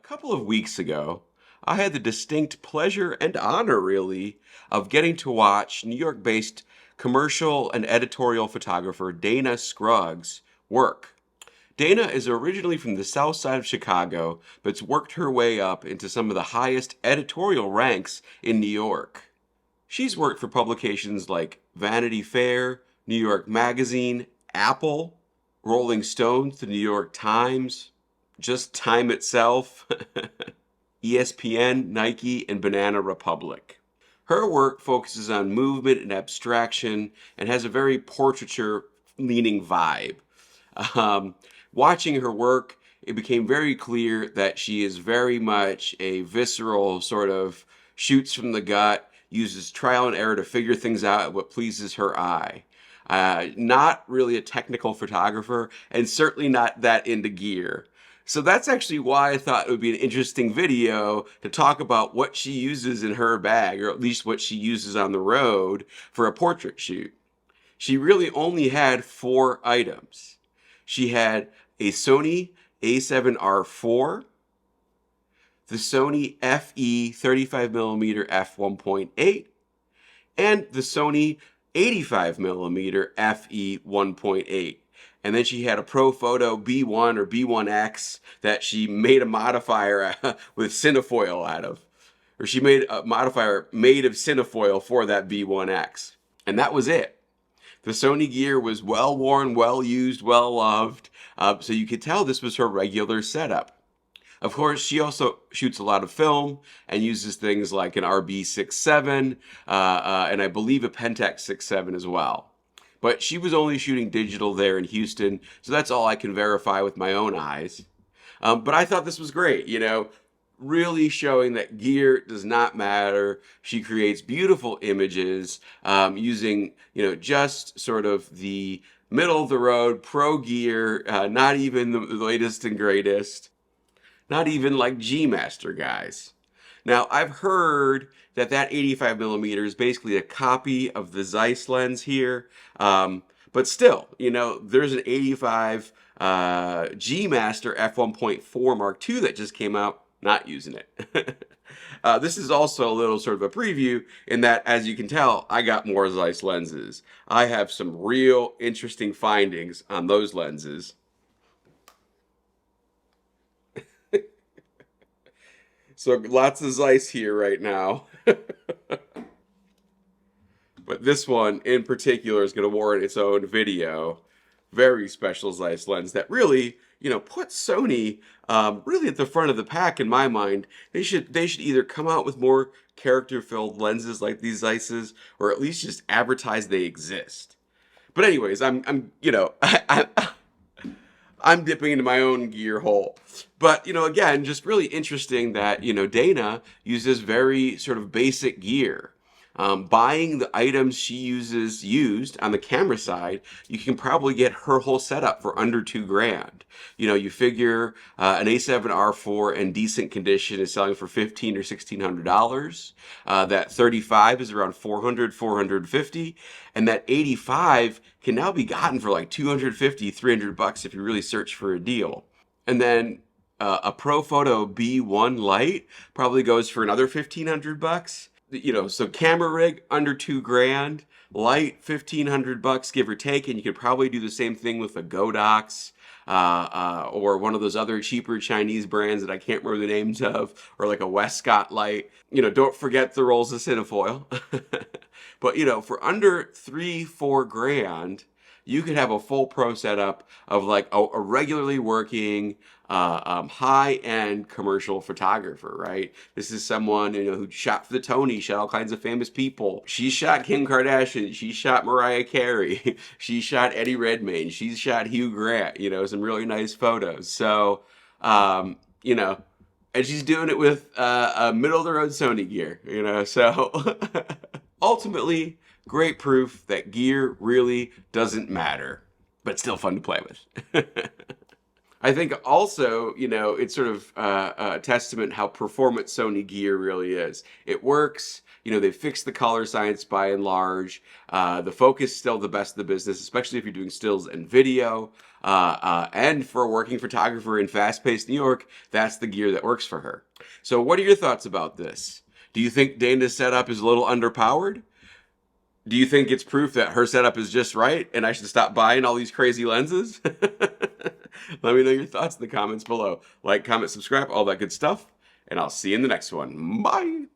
couple of weeks ago, I had the distinct pleasure and honor, really, of getting to watch New York based commercial and editorial photographer Dana Scruggs work. Dana is originally from the south side of Chicago, but's worked her way up into some of the highest editorial ranks in New York. She's worked for publications like Vanity Fair, New York Magazine, Apple, Rolling Stones, the New York Times, just Time itself, ESPN, Nike, and Banana Republic. Her work focuses on movement and abstraction and has a very portraiture leaning vibe. Um, Watching her work, it became very clear that she is very much a visceral sort of shoots from the gut, uses trial and error to figure things out what pleases her eye. Not really a technical photographer, and certainly not that into gear. So that's actually why I thought it would be an interesting video to talk about what she uses in her bag, or at least what she uses on the road for a portrait shoot. She really only had 4 items. She had a Sony a7R4, the Sony FE 35mm f1.8, and the Sony 85mm fe 1.8. And then she had a Profoto B1 or B1X that she made a modifier with cinefoil out of. Or she made a modifier made of cinefoil for that B1X. And that was it. The Sony gear was well worn, well used, well loved. So you could tell this was her regular setup. Of course, she also shoots a lot of film and uses things like an RB67 and I believe a Pentax 67 as well. But she was only shooting digital there in Houston, so that's all I can verify with my own eyes. But I thought this was great, really showing that gear does not matter. She creates beautiful images using, just sort of the middle of the road pro gear, not even the latest and greatest, not even like G Master guys. Now, I've heard that 85mm is basically a copy of the Zeiss lens here. But still, there's an 85 G Master f1.4 Mark II that just came out, not using it. This is also a little sort of a preview in that, as you can tell, I got more Zeiss lenses. I have some real interesting findings on those lenses. So lots of Zeiss here right now. But this one in particular is going to warrant its own video. Very special Zeiss lens that really, puts Sony really at the front of the pack in my mind. They should either come out with more character-filled lenses like these Zeisses, or at least just advertise they exist. But anyways, I'm dipping into my own gear hole. But, again, just really interesting that, Dana uses very sort of basic gear. Buying the items she used on the camera side, you can probably get her whole setup for under $2,000. You figure an A7R4 in decent condition is selling for $1,500 or $1,600. That 35 is around $400, $450, and that 85 can now be gotten for like $250, $300 if you really search for a deal. And then a Profoto B1 Lite probably goes for another $1,500. So camera rig under $2,000, light $1,500 give or take, and you could probably do the same thing with a Godox or one of those other cheaper Chinese brands that I can't remember the names of, or like a Westcott light. Don't forget the rolls of cinefoil. But for under $3-4 grand, you could have a full pro setup of like a regularly working high-end commercial photographer, right? This is someone, who shot for the Tony, shot all kinds of famous people. She shot Kim Kardashian, she shot Mariah Carey, she shot Eddie Redmayne, she's shot Hugh Grant, some really nice photos. So, and she's doing it with a middle-of-the-road Sony gear, so ultimately, great proof that gear really doesn't matter, but still fun to play with. I think also, it's sort of a testament how performant Sony gear really is. It works. They fixed the color science by and large. The focus is still the best of the business, especially if you're doing stills and video. And for a working photographer in fast-paced New York, that's the gear that works for her. So, what are your thoughts about this? Do you think Dana's setup is a little underpowered? Do you think it's proof that her setup is just right and I should stop buying all these crazy lenses? Let me know your thoughts in the comments below. Like, comment, subscribe, all that good stuff. And I'll see you in the next one. Bye.